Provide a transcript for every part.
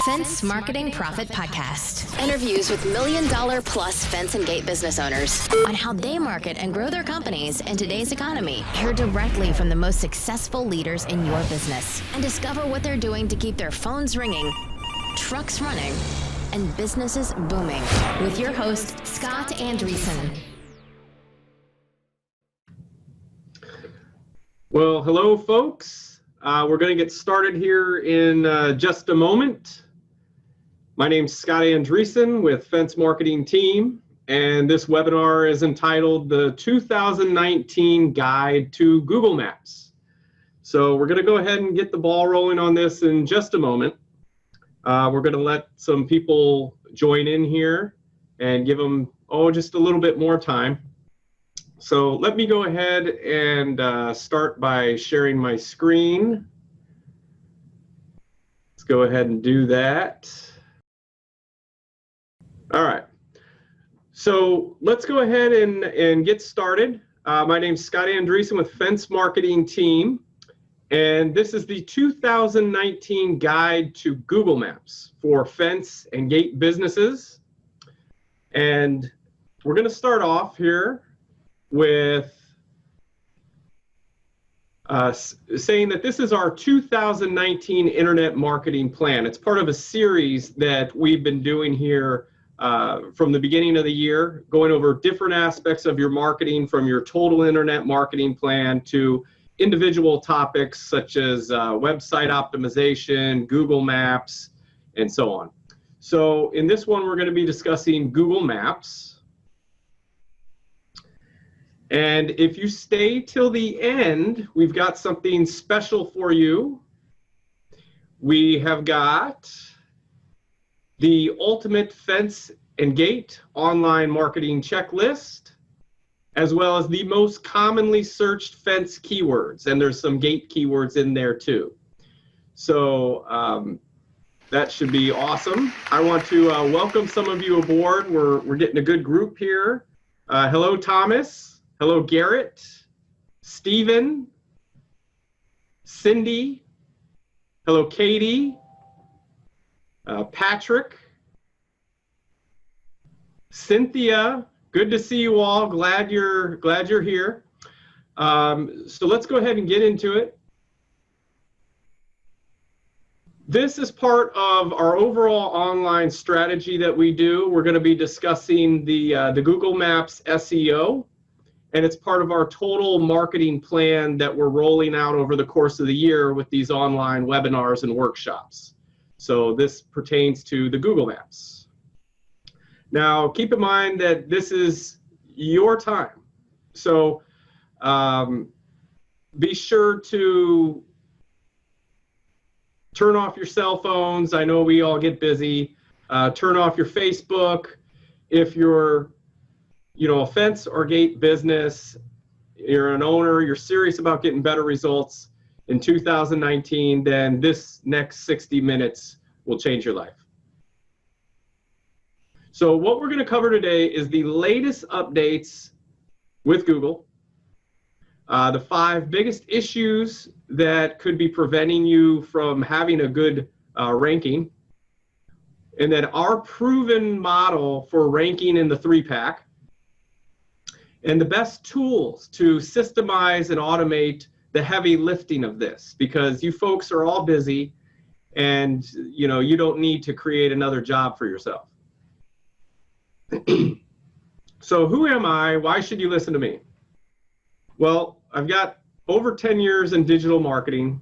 Fence Marketing Profit Podcast. Interviews with $1 million plus fence and gate business owners on how they market and grow their companies in today's economy. Hear directly from the most successful leaders in your business and discover what they're doing to keep their phones ringing, trucks running, and businesses booming. With your host, Scott Andreessen. Well, hello, folks. We're going to get started here in just a moment. My name's Scott Andreessen with Fence Marketing Team, and this webinar is entitled The 2019 Guide to Google Maps. So we're going to go ahead and get the ball rolling on this in just a moment. We're going to let some people join in here and give them, just a little bit more time. So let me go ahead and start by sharing my screen. Let's go ahead and do that. All right. So let's go ahead and get started. My name's Scott Andreessen with Fence Marketing Team, and this is the 2019 Guide to Google Maps for fence and gate businesses. And we're going to start off here with saying that this is our 2019 Internet Marketing Plan. It's part of a series that we've been doing here from the beginning of the year, going over different aspects of your marketing, from your total Internet Marketing Plan to individual topics such as website optimization, Google Maps, and so on. So in this one, we're going to be discussing Google Maps. And if you stay till the end, we've got something special for you. We have got the Ultimate Fence and Gate Online Marketing Checklist, as well as the most commonly searched fence keywords. And there's some gate keywords in there too. So that should be awesome. I want to welcome some of you aboard. We're getting a good group here. Hello, Thomas. Hello, Garrett, Stephen, Cindy, hello, Katie, Patrick, Cynthia. Good to see you all. Glad you're here. So let's go ahead and get into it. This is part of our overall online strategy that we do. We're going to be discussing the Google Maps SEO. And it's part of our total marketing plan that we're rolling out over the course of the year with these online webinars and workshops. So this pertains to the Google Maps. Now, keep in mind that this is your time. So be sure to turn off your cell phones. I know we all get busy. Turn off your Facebook. If you're a fence or gate business, you're an owner, you're serious about getting better results in 2019, then this next 60 minutes will change your life. So what we're going to cover today is the latest updates with Google, the 5 biggest issues that could be preventing you from having a good ranking, and then our proven model for ranking in the 3-pack, and the best tools to systemize and automate the heavy lifting of this, because you folks are all busy and you don't need to create another job for yourself. So who am I? Why should you listen to me? Well, I've got over 10 years in digital marketing.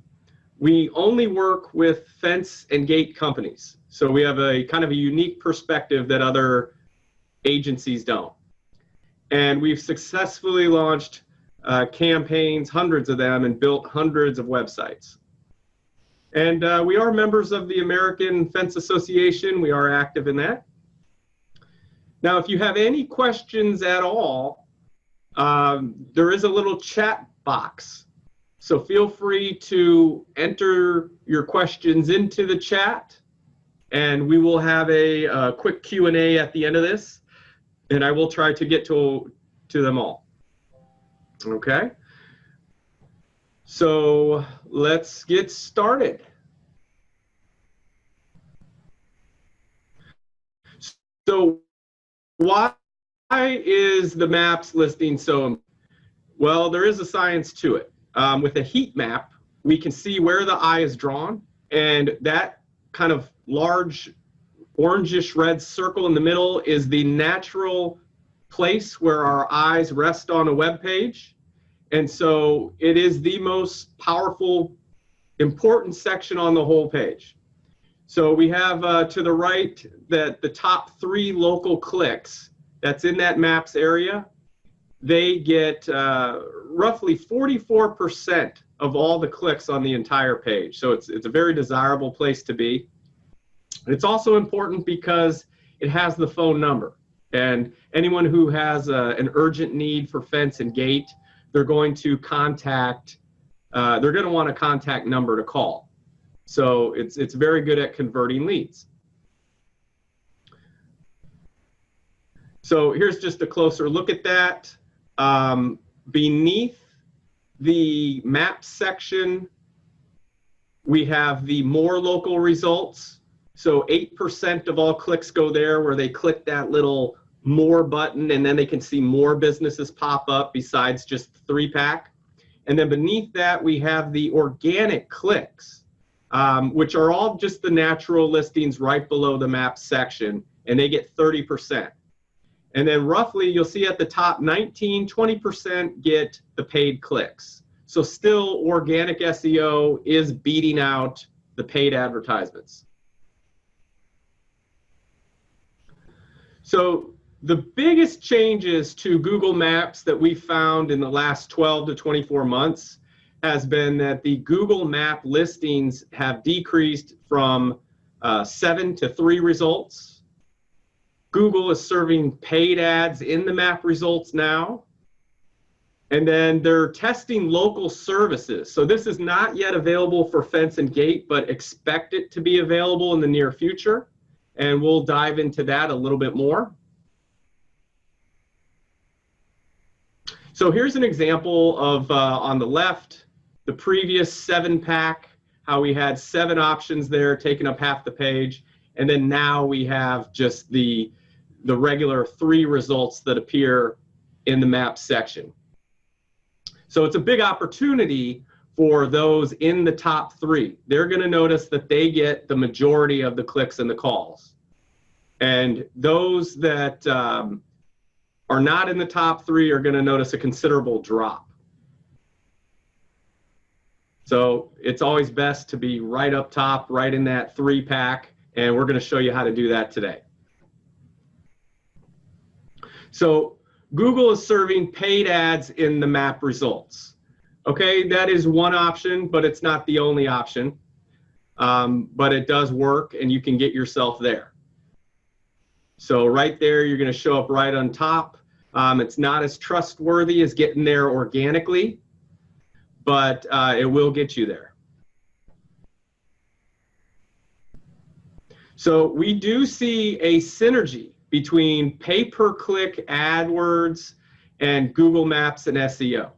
We only work with fence and gate companies. So we have a kind of a unique perspective that other agencies don't. And we've successfully launched campaigns, hundreds of them, and built hundreds of websites. And we are members of the American Fence Association. We are active in that. Now, if you have any questions at all, there is a little chat box. So feel free to enter your questions into the chat, and we will have a quick Q&A at the end of this. And I will try to get to them all. Okay? So let's get started. Why is the maps listing so important? Well, there is a science to it. With a heat map, we can see where the eye is drawn, and that kind of large orangish red circle in the middle is the natural place where our eyes rest on a web page. And so it is the most powerful, important section on the whole page. So we have to the right that the top 3 local clicks that's in that maps area, they get roughly 44% of all the clicks on the entire page. So it's a very desirable place to be. It's also important because it has the phone number. And anyone who has an urgent need for fence and gate, they're going to contact, they're going to want a contact number to call. So it's very good at converting leads. So here's just a closer look at that. Beneath the map section, we have the more local results. So 8% of all clicks go there, where they click that little more button, and then they can see more businesses pop up besides just the 3-pack. And then beneath that, we have the organic clicks, which are all just the natural listings right below the map section, and they get 30%. And then roughly, you'll see at the top, 20% get the paid clicks. So still, organic SEO is beating out the paid advertisements. So the biggest changes to Google Maps that we found in the last 12 to 24 months has been that the Google Map listings have decreased from 7 to 3 results. Google is serving paid ads in the map results now. And then they're testing local services. So this is not yet available for fence and gate, but expect it to be available in the near future. And we'll dive into that a little bit more. So here's an example of, on the left, the previous 7-pack, how we had 7 options there taking up half the page. And then now we have just the regular 3 results that appear in the map section. So it's a big opportunity for those in the top 3. They're going to notice that they get the majority of the clicks and the calls. And those that are not in the top 3 are going to notice a considerable drop. So it's always best to be right up top, right in that 3-pack, and we're going to show you how to do that today. So Google is serving paid ads in the map results. Okay, that is one option, but it's not the only option. But it does work, and you can get yourself there. So right there, you're going to show up right on top. It's not as trustworthy as getting there organically, but it will get you there. So we do see a synergy between pay-per-click AdWords and Google Maps and SEO.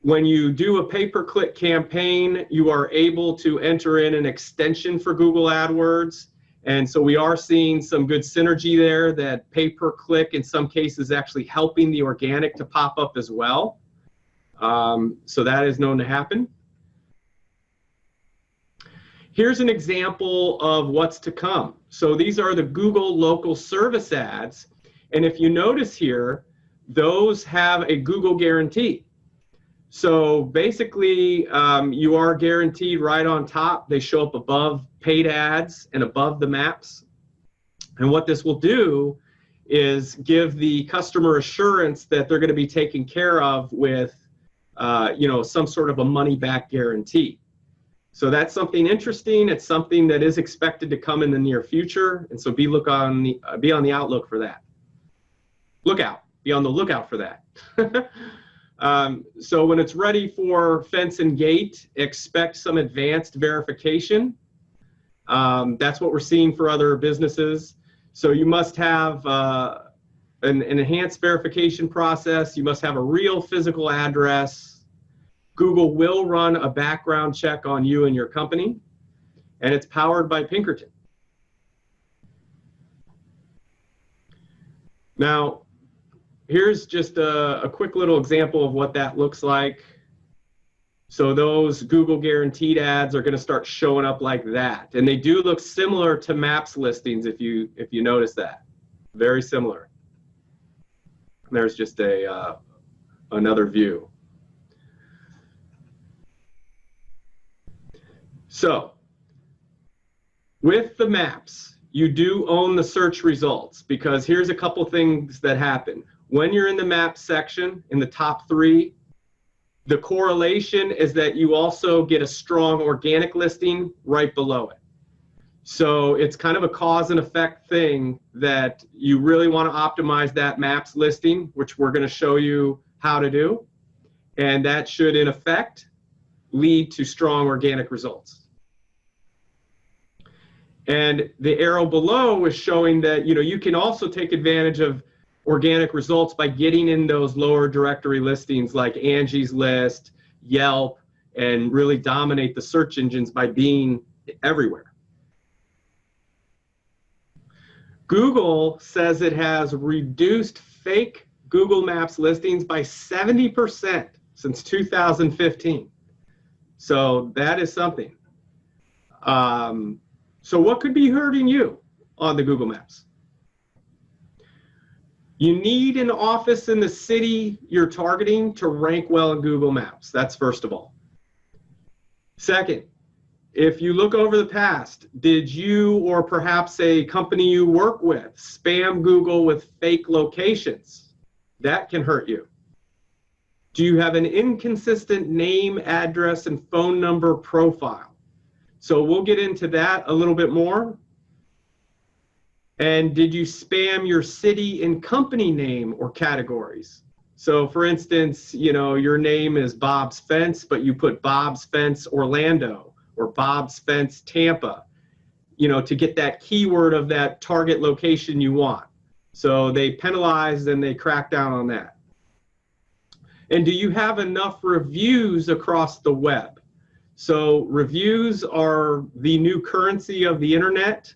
When you do a pay-per-click campaign, you are able to enter in an extension for Google AdWords. And so we are seeing some good synergy there, that pay-per-click in some cases actually helping the organic to pop up as well. So that is known to happen. Here's an example of what's to come. So these are the Google local service ads. And if you notice here, those have a Google guarantee. So basically, you are guaranteed right on top. They show up above paid ads and above the maps. And what this will do is give the customer assurance that they're going to be taken care of with some sort of a money-back guarantee. So that's something interesting. It's something that is expected to come in the near future, and so be on the outlook for that. Be on the lookout for that. So when it's ready for fence and gate, expect some advanced verification. That's what we're seeing for other businesses. So you must have an enhanced verification process. You must have a real physical address. Google will run a background check on you and your company, and it's powered by Pinkerton. Now, here's just a quick little example of what that looks like. So those Google guaranteed ads are going to start showing up like that. And they do look similar to Maps listings if you notice that. Very similar. There's just another view. So with the maps, you do own the search results, because here's a couple things that happen. When you're in the map section, in the top 3, the correlation is that you also get a strong organic listing right below it. So it's kind of a cause and effect thing that you really want to optimize that maps listing, which we're going to show you how to do. And that should, in effect, lead to strong organic results. And the arrow below is showing that, you know, you can also take advantage of organic results by getting in those lower directory listings like Angie's List, Yelp, and really dominate the search engines by being everywhere. Google says it has reduced fake Google Maps listings by 70% since 2015. So that is something. So what could be hurting you on the Google Maps? You need an office in the city you're targeting to rank well in Google Maps. That's first of all. Second, if you look over the past, did you or perhaps a company you work with spam Google with fake locations? That can hurt you. Do you have an inconsistent name, address, and phone number profile? So we'll get into that a little bit more. And did you spam your city and company name or categories? So for instance, you know, your name is Bob's Fence, but you put Bob's Fence Orlando or Bob's Fence Tampa, you know, to get that keyword of that target location you want. So they penalize and they crack down on that. And do you have enough reviews across the web? So reviews are the new currency of the internet.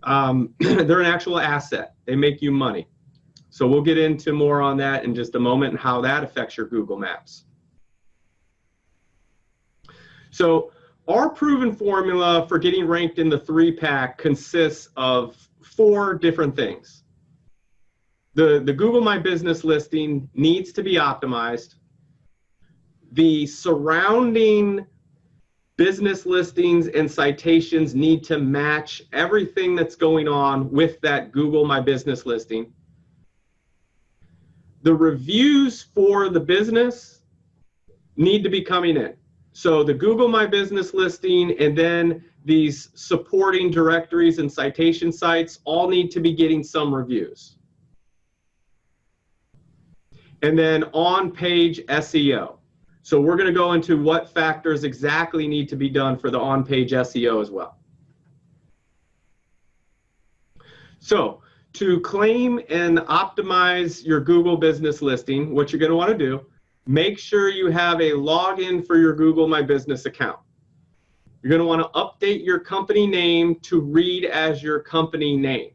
They're an actual asset. They make you money. So we'll get into more on that in just a moment and how that affects your Google Maps. So our proven formula for getting ranked in the 3-pack consists of 4 different things. The Google My Business listing needs to be optimized. The surrounding business listings and citations need to match everything that's going on with that Google My Business listing. The reviews for the business need to be coming in. So the Google My Business listing and then these supporting directories and citation sites all need to be getting some reviews. And then on-page SEO. So we're going to go into what factors exactly need to be done for the on-page SEO as well. So to claim and optimize your Google business listing, what you're going to want to do, make sure you have a login for your Google My Business account. You're going to want to update your company name to read as your company name.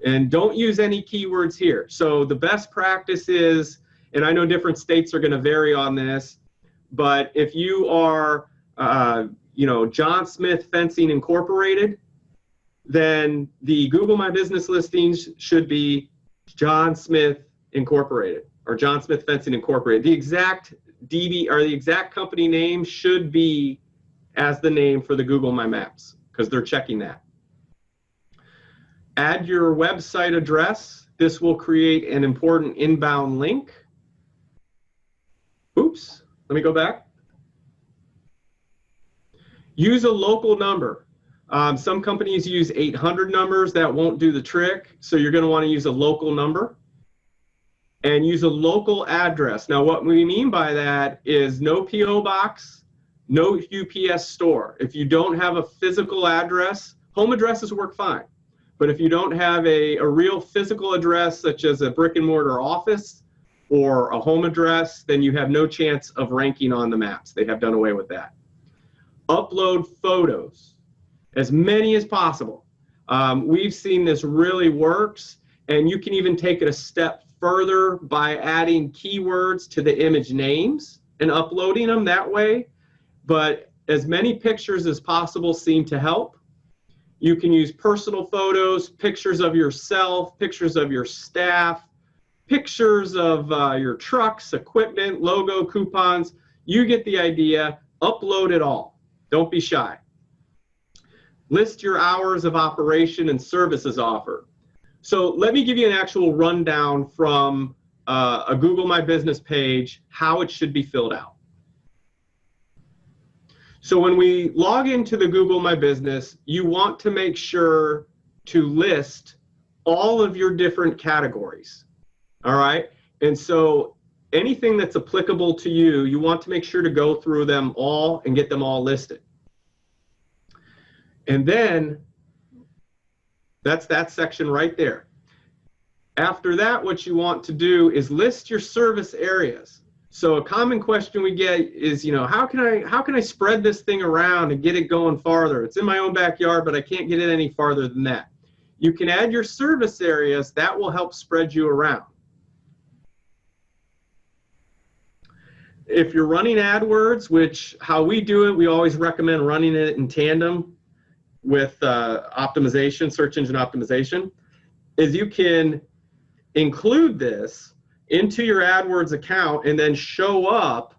And don't use any keywords here. So the best practice is, and I know different states are going to vary on this, but if you are, you know, John Smith Fencing Incorporated, then the Google My Business listings should be John Smith Incorporated or John Smith Fencing Incorporated. The exact DB or the exact company name should be as the name for the Google My Maps because they're checking that. Add your website address. This will create an important inbound link. Oops, let me go back. Use a local number. Some companies use 800 numbers. That won't do the trick. So you're going to want to use a local number and use a local address. Now, what we mean by that is no PO box, no UPS store. If you don't have a physical address, home addresses work fine. But if you don't have a real physical address, such as a brick and mortar office, or a home address, then you have no chance of ranking on the maps. They have done away with that. Upload photos, as many as possible. We've seen this really works, And you can even take it a step further by adding keywords to the image names and uploading them that way. But as many pictures as possible seem to help. You can use personal photos, pictures of yourself, pictures of your staff, pictures of your trucks, equipment, logo, coupons. You get the idea. Upload it all. Don't be shy. List your hours of operation and services offered. So let me give you an actual rundown from a Google My Business page, how it should be filled out. So when we log into the Google My Business, you want to make sure to list all of your different categories. All right? And so anything that's applicable to you, you want to make sure to go through them all and get them all listed. And then that's that section right there. After that, what you want to do is list your service areas. So a common question we get is, you know, how can I spread this thing around and get it going farther? It's in my own backyard, but I can't get it any farther than that. You can add your service areas. That will help spread you around. If you're running AdWords, which how we do it, we always recommend running it in tandem with optimization, search engine optimization, is you can include this into your AdWords account and then show up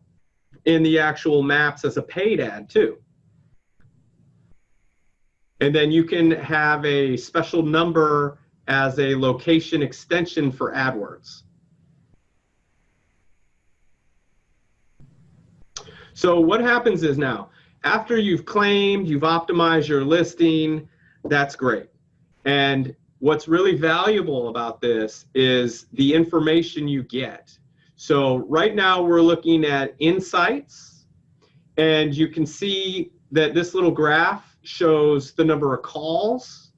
in the actual maps as a paid ad too. And then you can have a special number as a location extension for AdWords. So what happens is now, after you've claimed, you've optimized your listing, that's great. And what's really valuable about this is the information you get. So right now we're looking at insights, and you can see that this little graph shows the number of calls.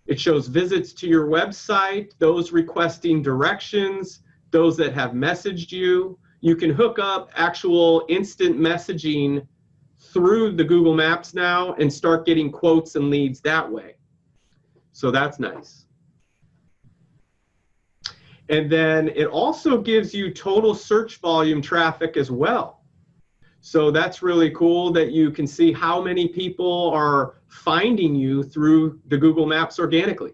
It shows visits to your website, those requesting directions, those that have messaged you. You can hook up actual instant messaging through the Google Maps now and start getting quotes and leads that way. So that's nice. And then it also gives you total search volume traffic as well. So that's really cool that you can see how many people are finding you through the Google Maps organically.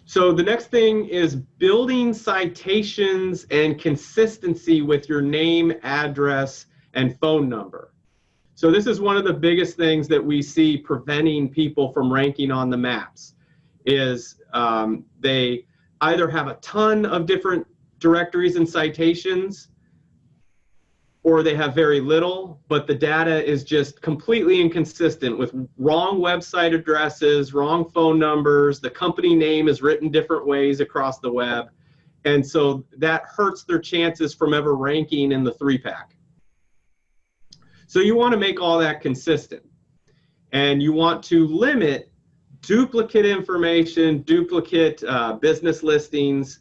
So the next thing is building citations and consistency with your name, address, and phone number. So this is one of the biggest things that we see preventing people from ranking on the maps is they either have a ton of different directories and citations, or they have very little, but the data is just completely inconsistent with wrong website addresses, wrong phone numbers, the company name is written different ways across the web. And so that hurts their chances from ever ranking in the 3-pack. So you want to make all that consistent. And you want to limit duplicate information, duplicate business listings.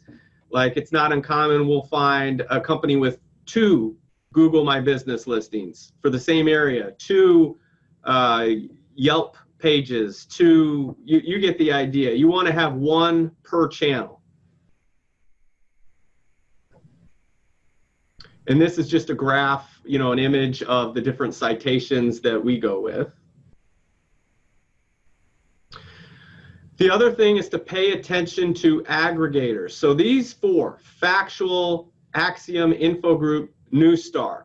Like it's not uncommon, we'll find a company with 2 Google My Business listings for the same area, 2 Yelp pages, 2, you get the idea. You want to have 1 per channel. And this is just a graph, you know, an image of the different citations that we go with. The other thing is to pay attention to aggregators. So these 4, Factual, Axiom, Infogroup, Newstar,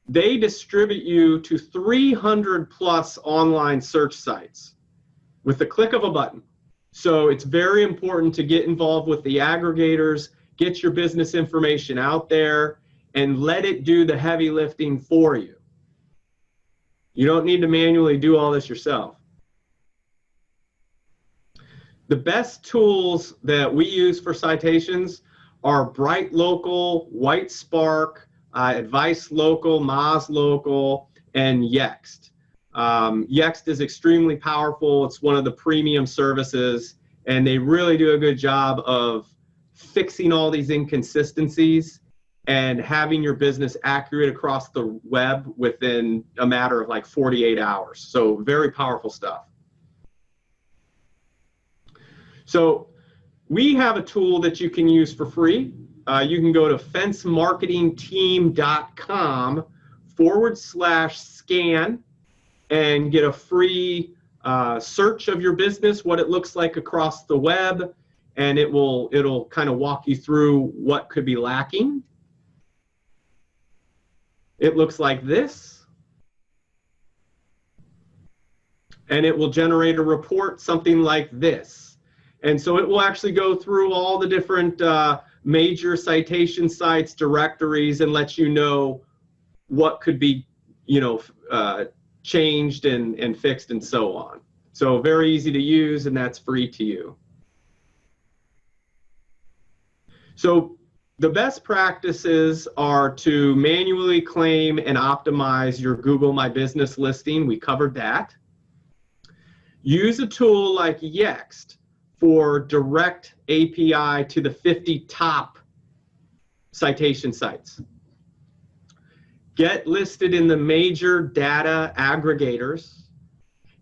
they distribute you to 300 plus online search sites with the click of a button. So it's very important to get involved with the aggregators, get your business information out there, and let it do the heavy lifting for you. You don't need to manually do all this yourself. The best tools that we use for citations are Bright Local, White Spark, Advice Local, Moz Local, and Yext. Yext is extremely powerful. It's one of the premium services, and they really do a good job of fixing all these inconsistencies and having your business accurate across the web within a matter of like 48 hours. So very powerful stuff. So we have a tool that you can use for free. You can go to fencemarketingteam.com/scan and get a free search of your business, what it looks like across the web, and it'll kind of walk you through what could be lacking. It looks like this, and it will generate a report something like this. And so it will actually go through all the different major citation sites, directories, and let you know what could be, changed and fixed and so on. So very easy to use, and that's free to you. So the best practices are to manually claim and optimize your Google My Business listing. We covered that. Use a tool like Yext for direct API to the 50 top citation sites. Get listed in the major data aggregators,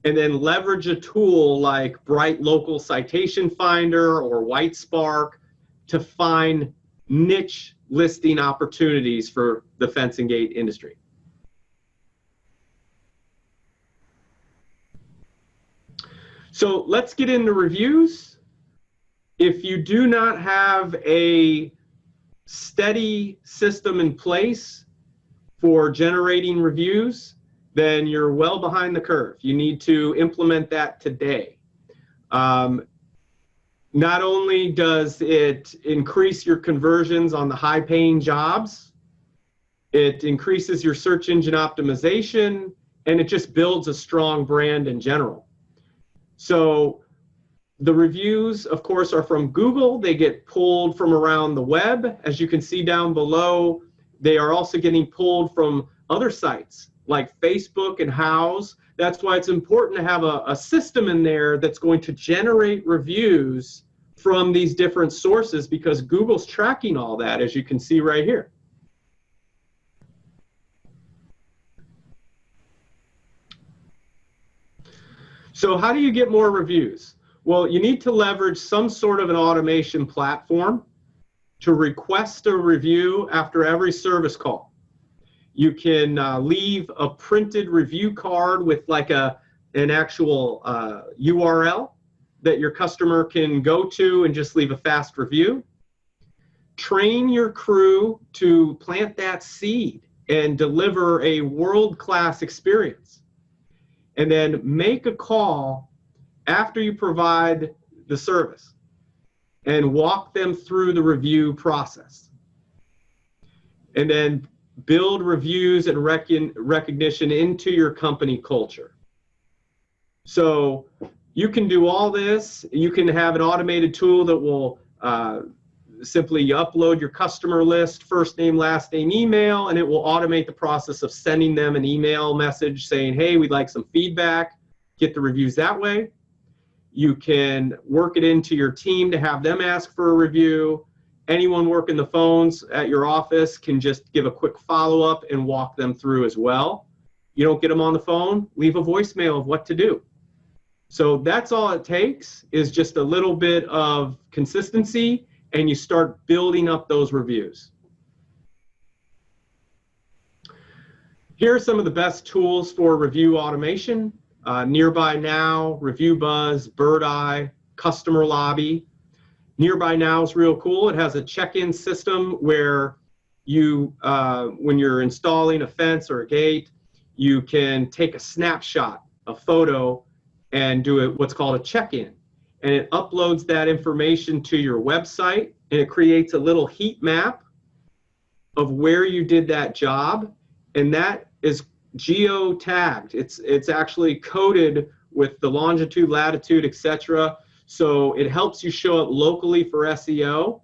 and then leverage a tool like Bright Local Citation Finder or Whitespark to find niche listing opportunities for the fence and gate industry. So let's get into reviews. If you do not have a steady system in place for generating reviews, then you're well behind the curve. You need to implement that today. Not only does it increase your conversions on the high-paying jobs, it increases your search engine optimization, and it just builds a strong brand in general. So the reviews, of course, are from Google. They get pulled from around the web. As you can see down below, they are also getting pulled from other sites like Facebook and Houzz. That's why it's important to have a system in there that's going to generate reviews from these different sources, because Google's tracking all that, as you can see right here. So how do you get more reviews? Well, you need to leverage some sort of an automation platform to request a review after every service call. You can leave a printed review card with like an actual URL that your customer can go to and just leave a fast review. Train your crew to plant that seed and deliver a world-class experience. And then make a call after you provide the service and walk them through the review process. And then build reviews and recognition into your company culture. So you can do all this. You can have an automated tool that will simply upload your customer list, first name, last name, email, and it will automate the process of sending them an email message saying, hey, we'd like some feedback. Get the reviews that way. You can work it into your team to have them ask for a review. Anyone working the phones at your office can just give a quick follow-up and walk them through as well. You don't get them on the phone, leave a voicemail of what to do. So that's all it takes, is just a little bit of consistency, and you start building up those reviews. Here are some of the best tools for review automation. Nearby Now, Review Buzz, Bird Eye, Customer Lobby. Nearby Now is real cool. It has a check-in system where you, when you're installing a fence or a gate, you can take a snapshot, a photo, and do what's called a check-in. And it uploads that information to your website, and it creates a little heat map of where you did that job, and that is geo-tagged. It's actually coded with the longitude, latitude, etc. So it helps you show up locally for SEO,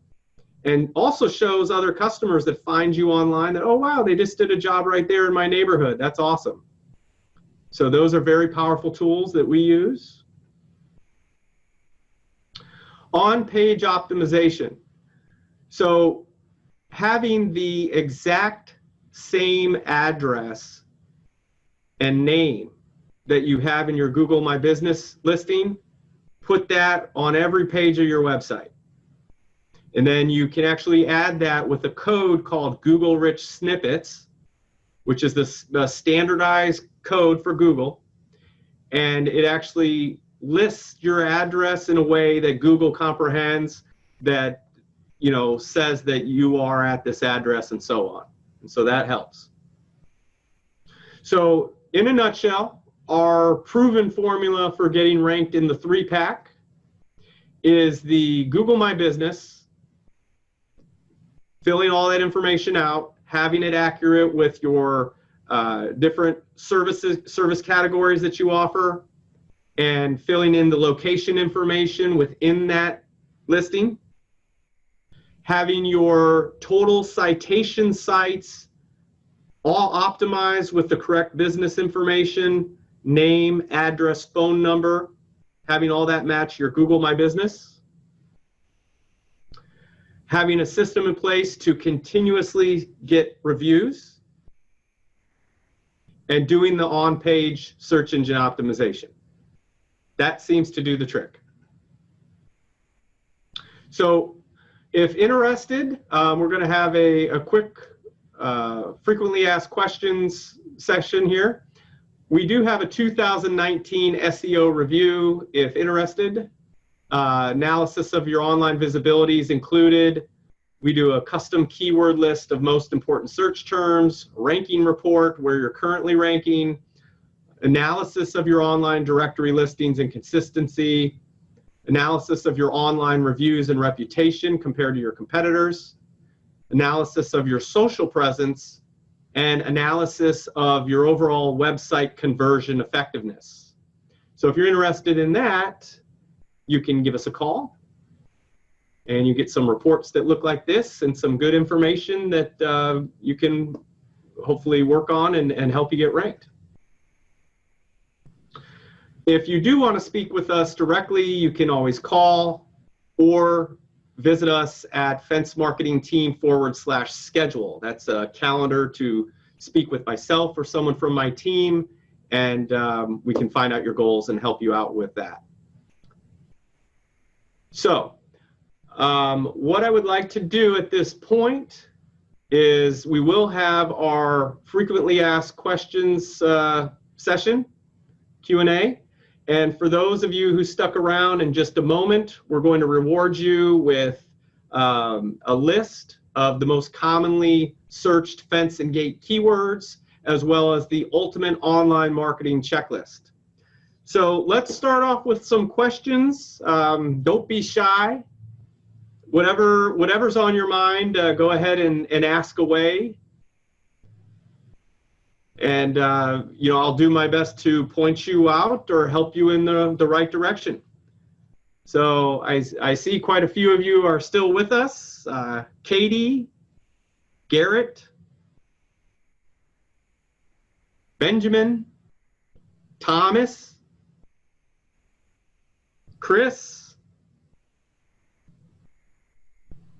and also shows other customers that find you online that, oh wow, they just did a job right there in my neighborhood. That's awesome. So those are very powerful tools that we use. On-page optimization. So having the exact same address and name that you have in your Google My Business listing, put that on every page of your website. And then you can actually add that with a code called Google Rich Snippets, which is the standardized code for Google. And it actually lists your address in a way that Google comprehends, that, you know, says that you are at this address and so on. And so that helps. So in a nutshell, our proven formula for getting ranked in the 3-pack is the Google My Business, filling all that information out, having it accurate with your different service categories that you offer, and filling in the location information within that listing, having your total citation sites all optimized with the correct business information, name, address, phone number, having all that match your Google My Business, having a system in place to continuously get reviews, and doing the on-page search engine optimization. That seems to do the trick. So if interested, we're going to have a quick frequently asked questions session here. We do have a 2019 SEO review if interested. Analysis of your online visibility is included. We do a custom keyword list of most important search terms, ranking report where you're currently ranking, analysis of your online directory listings and consistency, analysis of your online reviews and reputation compared to your competitors, analysis of your social presence, and analysis of your overall website conversion effectiveness. So if you're interested in that, you can give us a call and you get some reports that look like this and some good information that you can hopefully work on and help you get ranked. If you do want to speak with us directly, you can always call or visit us at fencemarketingteam/schedule. That's a calendar to speak with myself or someone from my team, and we can find out your goals and help you out with that. So what I would like to do at this point is we will have our frequently asked questions session, Q&A. And for those of you who stuck around, in just a moment, we're going to reward you with a list of the most commonly searched fence and gate keywords, as well as the ultimate online marketing checklist. So let's start off with some questions. Don't be shy. Whatever's on your mind, go ahead and ask away. And I'll do my best to point you out or help you in the right direction. So I see quite a few of you are still with us. Katie, Garrett, Benjamin, Thomas, Chris,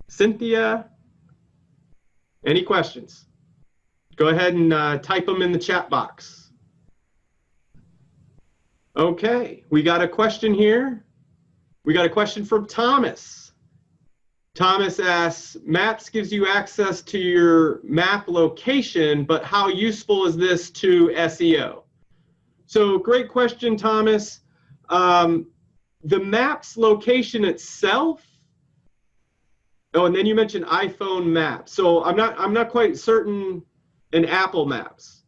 Cynthia. Any questions? Go ahead and type them in the chat box. Okay, we got a question here. We got a question from Thomas. Thomas asks, Maps gives you access to your map location, but how useful is this to SEO? So great question, Thomas. The Maps location itself. Oh, and then you mentioned iPhone Maps. So I'm not quite certain in Apple Maps.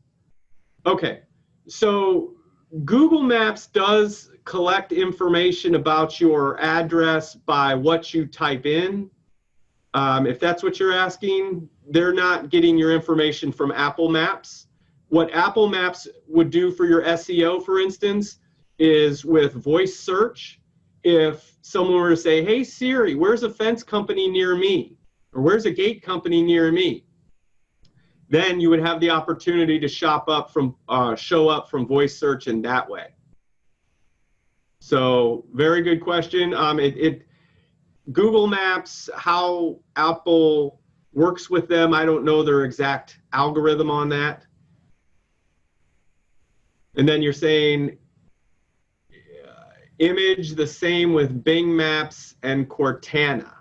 Okay, so Google Maps does collect information about your address by what you type in. If that's what you're asking, they're not getting your information from Apple Maps. What Apple Maps would do for your SEO, for instance, is with voice search. If someone were to say, hey Siri, where's a fence company near me? Or where's a gate company near me? Then you would have the opportunity to show up from voice search in that way. So very good question. Google Maps, how Apple works with them, I don't know their exact algorithm on that. And then you're saying, image the same with Bing Maps and Cortana?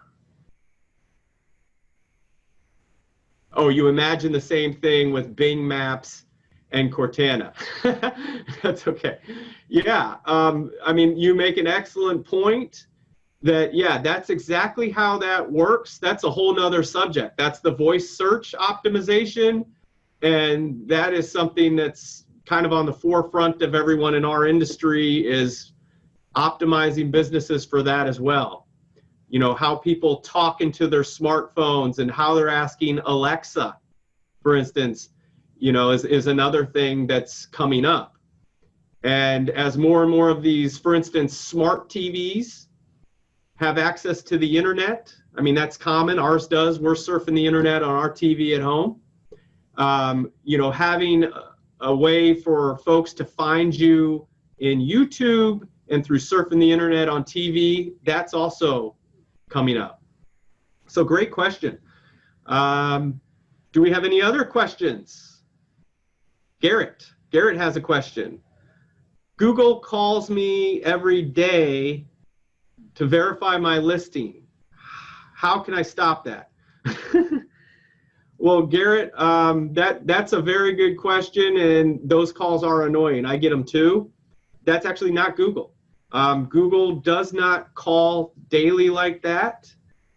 Oh, you imagine the same thing with Bing Maps and Cortana. That's okay. Yeah, I mean, you make an excellent point that, yeah, that's exactly how that works. That's a whole nother subject. That's the voice search optimization. And that is something that's kind of on the forefront of everyone in our industry, is optimizing businesses for that as well. You know, how people talk into their smartphones and how they're asking Alexa, for instance, you know, is another thing that's coming up. And as more and more of these, for instance, smart TVs have access to the internet, I mean, that's common. Ours does. We're surfing the internet on our TV at home. You know, having a way for folks to find you in YouTube and through surfing the internet on TV, that's also coming up. So great question. Do we have any other questions? Garrett has a question. Google calls me every day to verify my listing. How can I stop that? Well, Garrett, that's a very good question, and those calls are annoying. I get them too. That's actually not Google. Google does not call daily like that.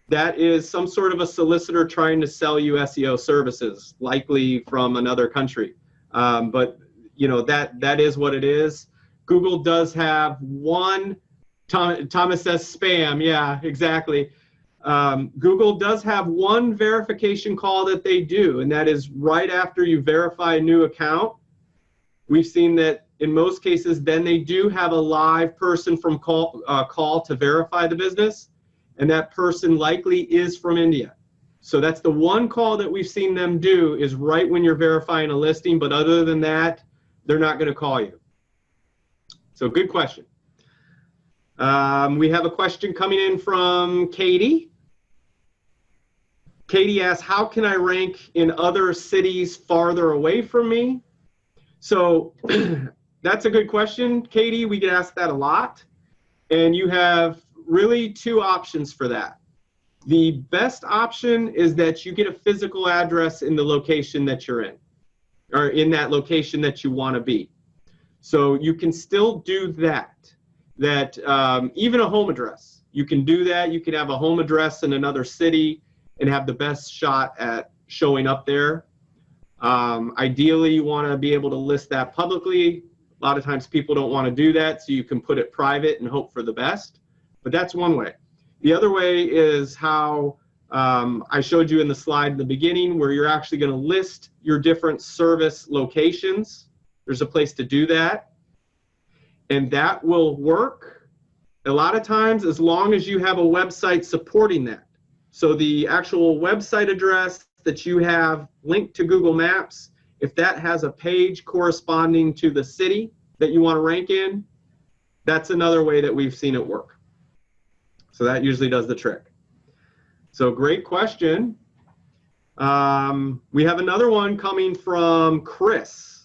That is some sort of a solicitor trying to sell you SEO services, likely from another country. But you know, that is what it is. Google does have one. Thomas says spam. Yeah, exactly. Google does have one verification call that they do, and that is right after you verify a new account. We've seen that in most cases, then they do have a live person from call to verify the business, and that person likely is from India. So that's the one call that we've seen them do, is right when you're verifying a listing, but other than that, they're not going to call you. So good question. We have a question coming in from Katie. Katie asks, how can I rank in other cities farther away from me? So that's a good question, Katie. We get asked that a lot. And you have really two options for that. The best option is that you get a physical address in the location that you're in, or in that location that you want to be. So you can still do that. Even a home address, you can do that. You can have a home address in another city and have the best shot at showing up there. Ideally, you want to be able to list that publicly. A lot of times people don't want to do that, so you can put it private and hope for the best. But that's one way. The other way is how I showed you in the slide in the beginning, where you're actually going to list your different service locations. There's a place to do that. And that will work a lot of times as long as you have a website supporting that. So the actual website address that you have linked to Google Maps, if that has a page corresponding to the city that you want to rank in, that's another way that we've seen it work. So that usually does the trick. So great question. We have another one coming from Chris.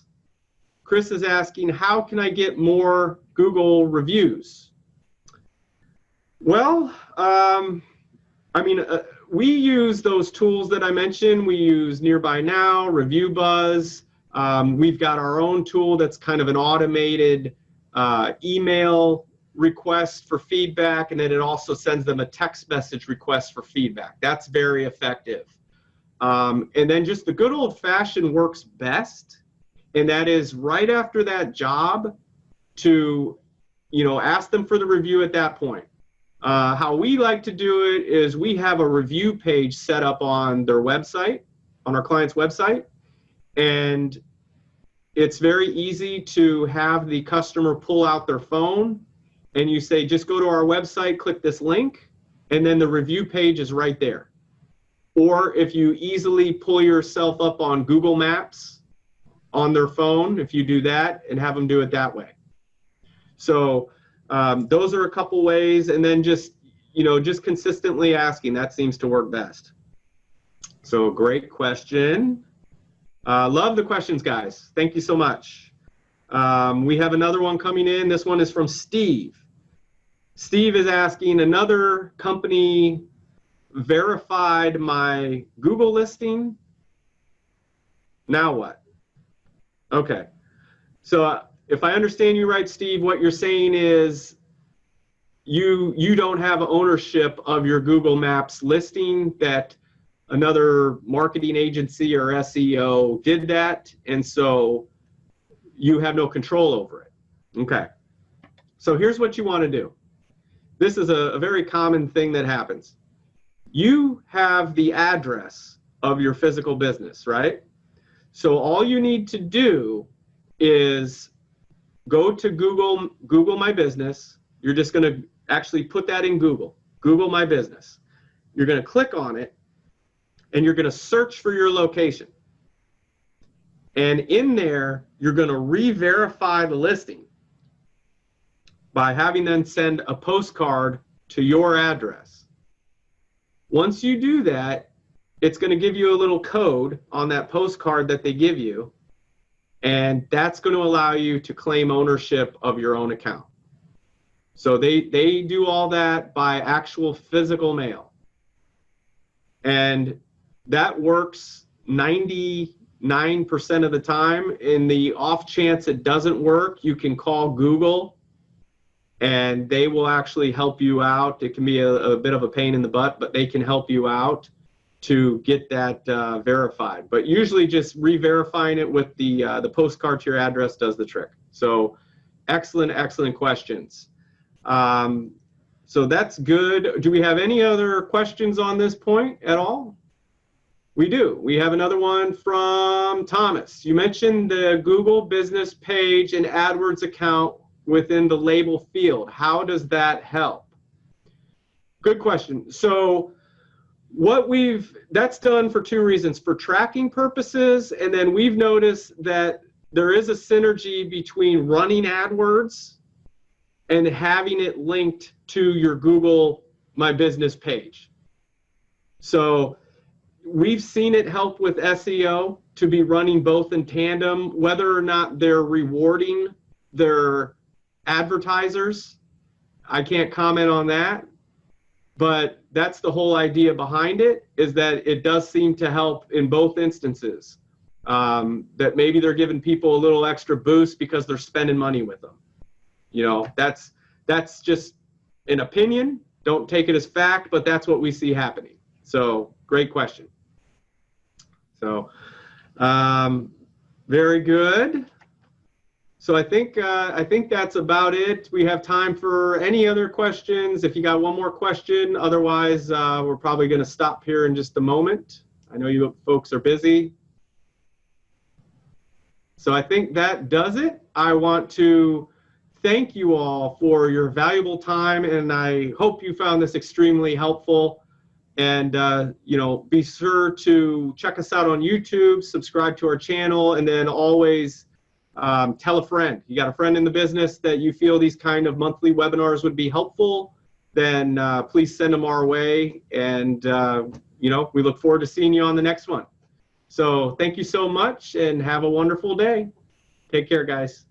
Chris is asking, how can I get more Google reviews? Well, I mean, we use those tools that I mentioned. We use Nearby Now, Review Buzz. We've got our own tool that's kind of an automated email request for feedback, and then it also sends them a text message request for feedback. That's very effective. And then just the good old-fashioned works best, and that is right after that job to, you know, ask them for the review at that point. How we like to do it is we have a review page set up on their website, on our client's website, and it's very easy to have the customer pull out their phone and you say, just go to our website, click this link, and then the review page is right there. Or if you easily pull yourself up on Google Maps on their phone, if you do that, and have them do it that way. So those are a couple ways, and then just, you know, just consistently asking, that seems to work best. So great question. Love the questions, guys. Thank you so much. We have another one coming in. This one is from Steve. Steve is asking, another company verified my Google listing. Now what? Okay. So if I understand you right, Steve, what you're saying is you don't have ownership of your Google Maps listing, that another marketing agency or SEO did that, and so you have no control over it. Okay. So here's what you want to do. This is a very common thing that happens. You have the address of your physical business, right? So all you need to do is go to Google My Business. You're just going to actually put that in Google My Business. You're going to click on it, and you're going to search for your location. And in there, you're going to re-verify the listing by having them send a postcard to your address. Once you do that, it's going to give you a little code on that postcard that they give you, and that's going to allow you to claim ownership of your own account. So they do all that by actual physical mail. And that works 99% of the time. In the off chance it doesn't work, you can call Google and they will actually help you out. It can be a bit of a pain in the butt, but they can help you out to get that verified. But usually just re-verifying it with the postcard to your address does the trick. So excellent questions. So that's good. Do we have any other questions on this point at all? We do. We have another one from Thomas. You mentioned the Google business page and AdWords account within the label field. How does that help? Good question. So that's done for two reasons, for tracking purposes, and then we've noticed that there is a synergy between running AdWords and having it linked to your Google My Business page. So we've seen it help with SEO to be running both in tandem, whether or not they're rewarding their advertisers. I can't comment on that, but that's the whole idea behind it, is that it does seem to help in both instances. That maybe they're giving people a little extra boost because they're spending money with them. You know, that's just an opinion. Don't take it as fact, but that's what we see happening. So great question. So very good. So I think that's about it. We have time for any other questions. If you got one more question, otherwise we're probably going to stop here in just a moment. I know you folks are busy. So I think that does it. I want to thank you all for your valuable time, and I hope you found this extremely helpful. And be sure to check us out on YouTube, subscribe to our channel, and then always tell a friend. You got a friend in the business that you feel these kind of monthly webinars would be helpful, then please send them our way. And we look forward to seeing you on the next one. So thank you so much, and have a wonderful day. Take care, guys.